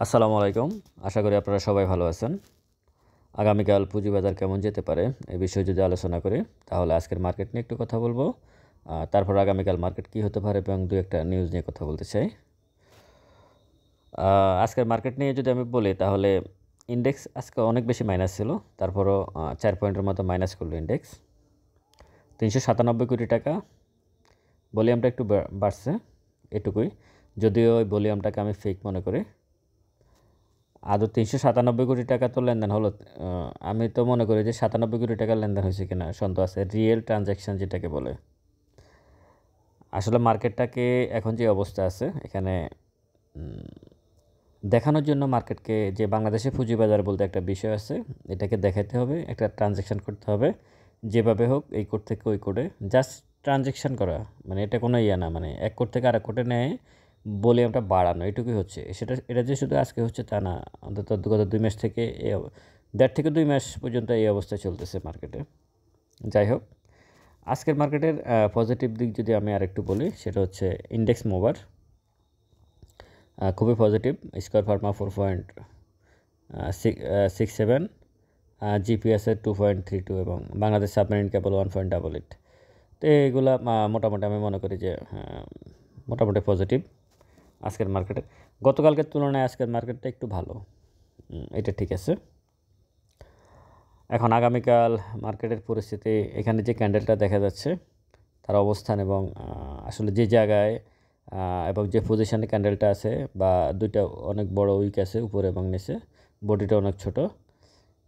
আসসালামু আলাইকুম। আশা করি আপনারা সবাই ভালো আছেন। আগামীকাল পুঁজিবাজার কেমন যেতে পারে এ বিষয়ে যদি আলোচনা করি, তাহলে আজকের মার্কেট নিয়ে একটু কথা বলবো। তারপর আগামীকাল মার্কেট কী হতে পারে এবং ২-১ টা নিউজ নিয়ে কথা বলতে চাই। আজকের মার্কেট নিয়ে যদি আমি বলি, তাহলে ইনডেক্স আজকে অনেক বেশি মাইনাস ছিল। তারপরও ৪ পয়েন্টের মতো মাইনাস করলো ইনডেক্স। ৩৯৭ কোটি টাকা। ভলিউমটা একটু বাড়ছে, এটুকুই। যদিও ওই ভলিউমটাকে আমি ফেক মনে করি। আদৌ ৩৯৭ কোটি টাকা তো লেনদেন হলো। আমি তো মনে করি যে ৯৭ কোটি টাকার লেনদেন হয়েছে কিনা সন্দেহ আছে। রিয়েল ট্রানজ্যাকশান যেটাকে বলে। আসলে মার্কেটটাকে এখন যে অবস্থা আছে, এখানে দেখানোর জন্য মার্কেটকে যে বাংলাদেশে পুঁজিবাজার বলতে একটা বিষয় আছে, এটাকে দেখাতে হবে, একটা ট্রানজ্যাকশান করতে হবে। যেভাবে হোক এই কোড থেকে ওই কোডে জাস্ট ট্রানজ্যাকশান করা, মানে এটা কোনো ইয়ে না, মানে এক কোড থেকে আরেক কোডে নেয় ভলিউমটা বাড়ানো, এটুকুই হচ্ছে। এটা যে শুধু আজকে হচ্ছে তা না, অন্তত গত ২ মাস থেকে ১.৫ থেকে ২ মাস পর্যন্ত এই অবস্থা চলতেছে মার্কেটে। যাই হোক, আজকের মার্কেটের পজিটিভ দিক যদি আমি আরেকটু বলি, সেটা হচ্ছে ইন্ডেক্স মোভার খুবই পজিটিভ। স্কয়ার ফার্মা 4.67, জিপিএসের 2.32 এবং বাংলাদেশ সাবমেরিন কেবল 1.88। তো এগুলা মোটামুটি আমি মনে করি যে মোটামুটি পজিটিভ আজকের মার্কেটে। গতকালকের তুলনায় আজকের মার্কেটটা একটু ভালো, এটা ঠিক আছে। এখন আগামীকাল মার্কেটের পরিস্থিতি, এখানে যে ক্যান্ডেলটা দেখা যাচ্ছে তার অবস্থান এবং আসলে যে জায়গায় এবং যে পজিশনে ক্যান্ডেলটা আছে, বা দুইটা অনেক বড় উইক আছে উপরে এবং নিচে, বডিটা অনেক ছোট,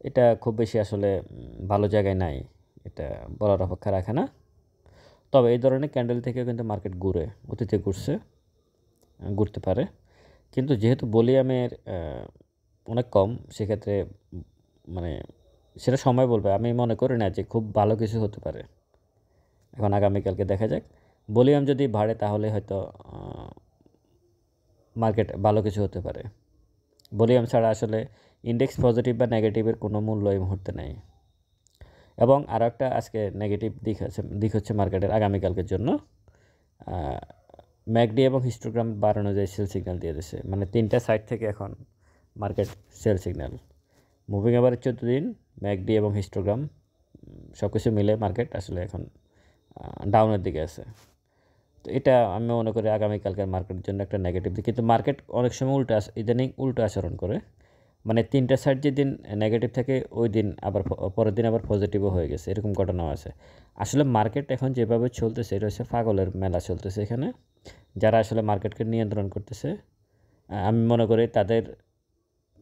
এটা খুব বেশি আসলে ভালো জায়গায় নাই, এটা বলার অপেক্ষা রাখে না। তবে এই ধরনের ক্যান্ডেল থেকেও কিন্তু মার্কেট ঘুরে, অতীতে ঘুরতে পারে। কিন্তু যেহেতু ভলিউমের অনেক কম, সেক্ষেত্রে মানে সেটা সময় বলবে। আমি মনে করি না যে খুব ভালো কিছু হতে পারে। এখন আগামীকালকে দেখা যাক। ভলিউম যদি বাড়ে তাহলে হয়তো মার্কেট ভালো কিছু হতে পারে। ভলিউম ছাড়া আসলে ইন্ডেক্স পজিটিভ বা নেগেটিভের কোনো মূল্য এই মুহূর্তে নেই। এবং আরও একটা আজকে নেগেটিভ দিক হচ্ছে মার্কেটের আগামীকালকের জন্য, ম্যাকডি এবং হিস্টোগ্রাম বার অনুযায়ী সেল সিগন্যাল দিয়ে দিয়েছে। মানে 3টা সাইড থেকে এখন market sell signal. Moving average 14 দিন, ম্যাকডি এবং হিস্টোগ্রাম সব কিছু মিলে মার্কেট আসলে এখন ডাউনের দিকে আছে। তো এটা আমি মনে করি আগামীকালকের মার্কেটের জন্য একটা নেগেটিভ দিক। কিন্তু মার্কেট অনেক সময় ইদানিং উল্টো আচরণ করে। মানে 3টা সাইড যেদিন নেগেটিভ থাকে, ওই দিন আবার পরের দিন আবার পজিটিভও হয়ে গেছে, এরকম ঘটনাও আছে। আসলে মার্কেট এখন যেভাবে চলতেছে, এটা হচ্ছে পাগলের মেলা চলতেছে এখানে। যারা আসলে মার্কেটকে নিয়ন্ত্রণ করতেছে, আমি মনে করি তাদের,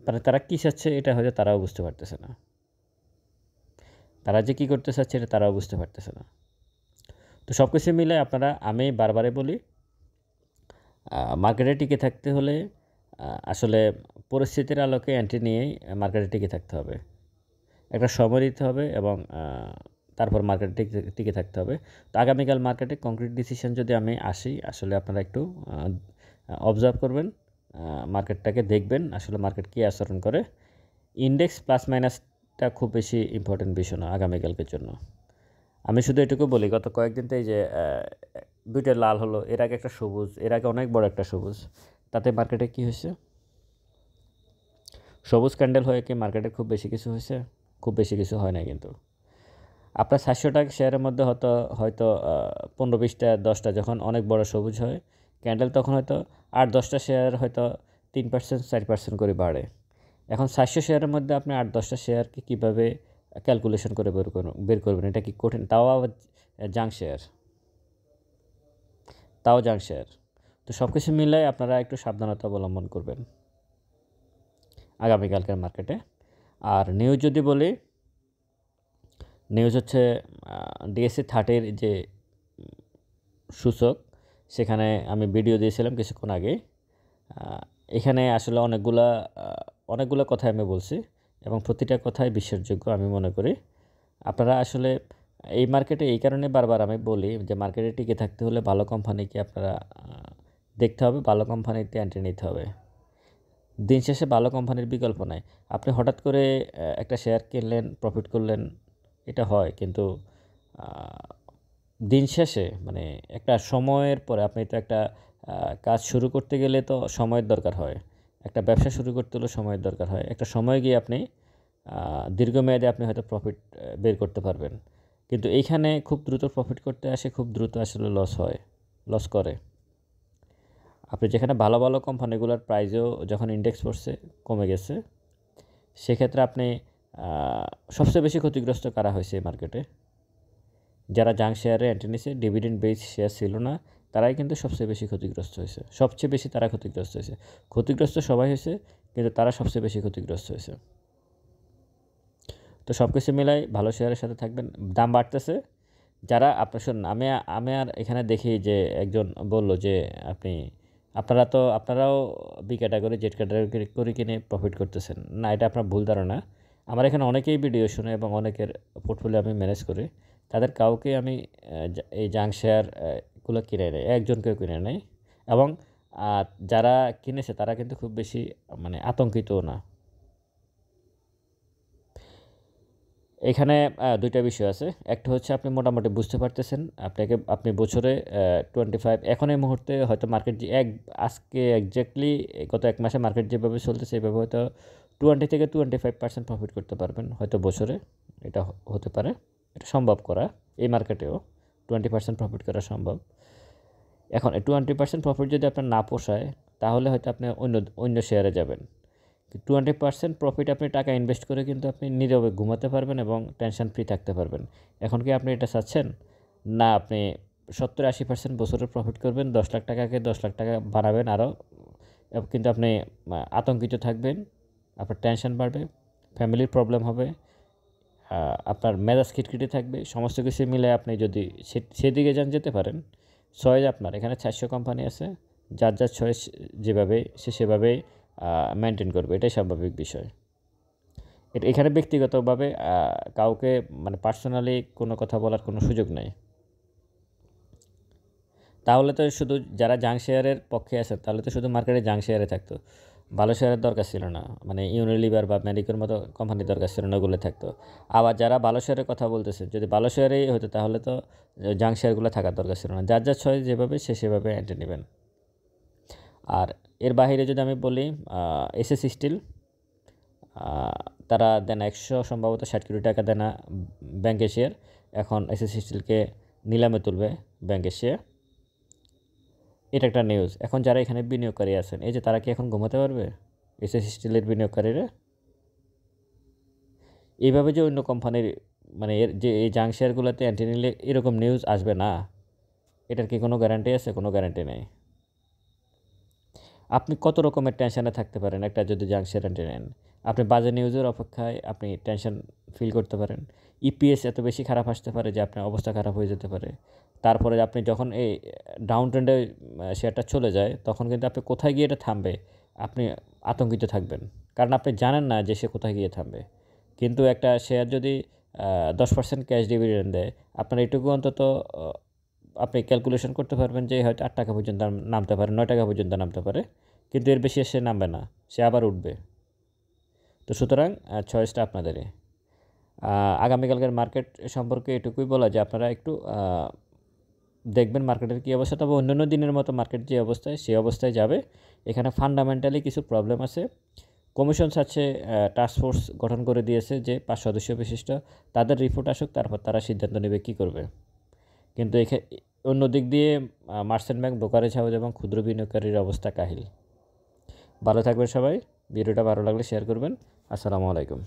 মানে তারা কী চাচ্ছে এটা হয়তো তারাও বুঝতে পারতেছে না। তারা যে কী করতে চাচ্ছে এটা তারাও বুঝতে পারতেছে না। তো সব কিছু মিলে আমি বারবারে বলি, মার্কেটে টিকে থাকতে হলে আসলে পরিস্থিতির আলোকে এন্ট্রি নিয়েই মার্কেটে টিকে থাকতে হবে। একটা সময় দিতে হবে এবং তারপর মার্কেটে টিকে থাকতে হবে। তো আগামীকাল মার্কেটে কংক্রিট ডিসিশন যদি আমি আসি, আসলে আপনারা একটু অবজার্ভ করবেন, মার্কেটটাকে দেখবেন আসলে মার্কেট কী আচরণ করে। ইন্ডেক্স প্লাস মাইনাসটা খুব বেশি ইম্পর্টেন্ট বিষয় না আগামীকালকের জন্য। আমি শুধু এটুকু বলি, গত কয়েকদিন তো এই যে 2টা লাল হলো, এর আগে একটা সবুজ, এর আগে অনেক বড় একটা সবুজ, তাতে মার্কেটে কী হয়েছে? সবুজ ক্যান্ডেল হয়ে কি মার্কেটে খুব বেশি কিছু হয়েছে? খুব বেশি কিছু হয় না কিন্তু। আপনার 700 টাকা শেয়ারের মধ্যে হয়তো 15-20টা 10টা যখন অনেক বড় সবুজ হয় ক্যান্ডেল, তখন হয়তো 8-10টা শেয়ার হয়তো 3% 4% করে বাড়ে। এখন 700 শেয়ারের মধ্যে আপনি 8-10টা শেয়ারকে কীভাবে ক্যালকুলেশন করে বের করবেন? এটা কি কঠিন? তাও আবার জাঙ্ক শেয়ার, তো সব কিছু মিলায় আপনারা একটু সাবধানতা অবলম্বন করবেন আগামীকালকের মার্কেটে। আর নিউজ যদি বলি, নিউজ হচ্ছে ডিএসসি 30-র যে সূচক, সেখানে আমি ভিডিও দিয়েছিলাম কিছুক্ষণ আগে। এখানে আসলে অনেকগুলো কথাই আমি বলছি এবং প্রতিটা কথাই বিশ্বাসযোগ্য আমি মনে করি। আপনারা আসলে এই মার্কেটে এই কারণে বারবার আমি বলি যে মার্কেটে টিকে থাকতে হলে ভালো কোম্পানিকে আপনারা দেখতে হবে, ভালো কোম্পানিতে এন্ট্রি নিতে হবে। দিন শেষে ভালো কোম্পানির বিকল্প নাই। আপনি হঠাৎ করে একটা শেয়ার কিনলেন, প্রফিট করলেন, এটা হয়। কিন্তু দিন শেষে মানে একটা সময়ের পরে আপনি তো একটা কাজ শুরু করতে গেলে তো সময়ের দরকার হয়। একটা ব্যবসা শুরু করতে হলে সময়ের দরকার হয়। একটা সময় গিয়ে আপনি দীর্ঘমেয়াদে আপনি হয়তো প্রফিট বের করতে পারবেন। কিন্তু এইখানে খুব দ্রুত প্রফিট করতে আসে, খুব দ্রুত আসলে লস করে। আপনি যেখানে ভালো ভালো কোম্পানিগুলোর প্রাইসও যখন ইন্ডেক্স পড়ছে কমে গেছে, সেক্ষেত্রে আপনি সবচেয়ে বেশি ক্ষতিগ্রস্ত কারা হয়েছে এই মার্কেটে? যারা জাঙ্ক শেয়ারে এন্ট্রি নিছে, ডিভিডেন্ড বেস শেয়ার ছিল না, তারাই কিন্তু সবচেয়ে বেশি ক্ষতিগ্রস্ত হয়েছে। সবচেয়ে বেশি তারা ক্ষতিগ্রস্ত হয়েছে। ক্ষতিগ্রস্ত সবাই হয়েছে, কিন্তু তারা সবচেয়ে বেশি ক্ষতিগ্রস্ত হয়েছে। তো সব কিছু মিলাই ভালো শেয়ারের সাথে থাকবেন। দাম বাড়তেছে, যারা আপনার শুনুন, আমি আর এখানে দেখি যে একজন বলল যে আপনারাও বি ক্যাটাগরি জেড ক্যাটাগরি করে কিনে প্রফিট করতেছেন। না, এটা আপনার ভুল ধারণা। আমার এখানে অনেকেই ভিডিও শুনে এবং অনেকের পোর্টফোলিও আমি ম্যানেজ করি। তাদের কাউকে আমি এই জাঙ্ক শেয়ার গুলো কিনে নেই, একজনকেও কিনে নেই। এবং যারা কিনেছে তারা কিন্তু খুব বেশি মানে আতঙ্কিতও না। এখানে দুইটা বিষয় আছে। একটা হচ্ছে আপনি মোটামুটি বুঝতে পারতেছেন আপনি বছরে 25 এখন এই মুহূর্তে হয়তো মার্কেট আজকে এক্স্যাক্টলি গত 1 মাসে মার্কেট যেভাবে চলতেছে এভাবে হয়তো 20 থেকে 25% প্রফিট করতে পারবেন হয়তো বছরে। এটা হতে পারে, এটা সম্ভব করা। এই মার্কেটেও 20% প্রফিট করা সম্ভব। এখন এই 20% প্রফিট যদি আপনার না পোষায়, তাহলে হয়তো আপনি অন্য শেয়ারে যাবেন। 20% প্রফিট আপনি টাকা ইনভেস্ট করে কিন্তু আপনি নীরবে ঘুমাতে পারবেন এবং টেনশন ফ্রি থাকতে পারবেন। এখন কি আপনি এটা চাচ্ছেন? না, আপনি 70-80% বছরে প্রফিট করবেন, 10 লাখ টাকাকে 10 লাখ টাকা বাড়াবেন আরও, কিন্তু আপনি আতঙ্কিত থাকবেন, আপনার টেনশন বাড়বে, ফ্যামিলির প্রবলেম হবে, আপনার মেজাজ খিটখিটে থাকবে। সমস্ত কিছু মিলে আপনি যদি সেদিকে যেতে পারেন, চয়েস আপনার। এখানে 400 কোম্পানি আছে, যার চয়েস যেভাবে সেভাবেই মেনটেন করবে, এটাই স্বাভাবিক বিষয়। এখানে ব্যক্তিগতভাবে কাউকে মানে পার্সোনালি কোনো কথা বলার কোনো সুযোগ নেই। তাহলে তো শুধু যারা জাঙ্ক শেয়ারের পক্ষে আছে তাহলে তো শুধু মার্কেটে জাঙ্ক শেয়ারে থাকতো, ভালো শেয়ারের দরকার ছিল না। মানে ইউনিলিভার বা মেডিকোর মতো কোম্পানির দরকার ছিল না, ওগুলো থাকতো। আবার যারা ভালো শেয়ারের কথা বলতেছে, যদি ভালো শেয়ারেই হতো তাহলে তো জাঙ্ক শেয়ারগুলো থাকার দরকার ছিল না। যার চয়েস যেভাবে সেভাবে এন্ট্রি নেবেন। আর এর বাইরে যদি আমি বলি, এসএস স্টিল তারা দেন 100 সম্ভবত 60 কোটি টাকা দেনা ব্যাংকের শেয়ার। এখন এসএস স্টিলকে নিলামে তুলবে ব্যাংকের শেয়ার। এটা একটা নিউজ। এখন যারা এখানে বিনিয়োগকারী আছেন, এই যে তারা কি এখন ঘুমাতে পারবে? এসএস স্টিলের বিনিয়োগকারীরা এইভাবে যে অন্য কোম্পানির মানে এর যে এই জাঙ্ক শেয়ারগুলোতে এন্ট্রি নিলে এরকম নিউজ আসবে না, এটার কি কোনো গ্যারান্টি আছে? কোনো গ্যারান্টি নেই। আপনি কত রকমের টেনশনে থাকতে পারেন একটা যদি জাঙ্ক শেয়ার এন্ট্রি নেন। আপনি বাজে নিউজের অপেক্ষায় আপনি টেনশন ফিল করতে পারেন। ইপিএস এত বেশি খারাপ আসতে পারে যে আপনার অবস্থা খারাপ হয়ে যেতে পারে। তারপরে আপনি যখন এই ডাউন ট্রেন্ডে শেয়ারটা চলে যায়, তখন কিন্তু আপনি কোথায় গিয়ে এটা থামবে আপনি আতঙ্কিত থাকবেন। কারণ আপনি জানেন না যে সে কোথায় গিয়ে থামবে। কিন্তু একটা শেয়ার যদি 10% ক্যাশ ডিভিডেন্ড দেয়, আপনার এটুকু অন্তত আপনি ক্যালকুলেশন করতে পারবেন যে হয়তো 8 টাকা পর্যন্ত নামতে পারে, 9 টাকা পর্যন্ত নামতে পারে, কিন্তু এর বেশি সে নামবে না, সে আবার উঠবে। তো সুতরাং চয়েসটা আপনাদেরই। আগামীকালকের মার্কেট সম্পর্কে এটুকুই বলা যে আপনারা একটু দেখবেন মার্কেটের কী অবস্থা। তবে অন্যান্য দিনের মতো মার্কেট যে অবস্থায় সেই অবস্থায় যাবে। এখানে ফান্ডামেন্টালি কিছু প্রবলেম আছে। কমিশন চাচ্ছে, টাস্কফোর্স গঠন করে দিয়েছে যে 5 সদস্য বিশিষ্ট, তাদের রিপোর্ট আসুক, তারপর তারা সিদ্ধান্ত নেবে কী করবে। কিন্তু অন্য দিক দিয়ে মার্চেন্ট ব্যাংক, ব্রোকারেজ হাউস এবং ক্ষুদ্র বিনিয়োগকারীর অবস্থা কাহিল। ভালো থাকবেন সবাই। ভিডিওটা ভালো লাগলে শেয়ার করবেন। আসসালামু আলাইকুম।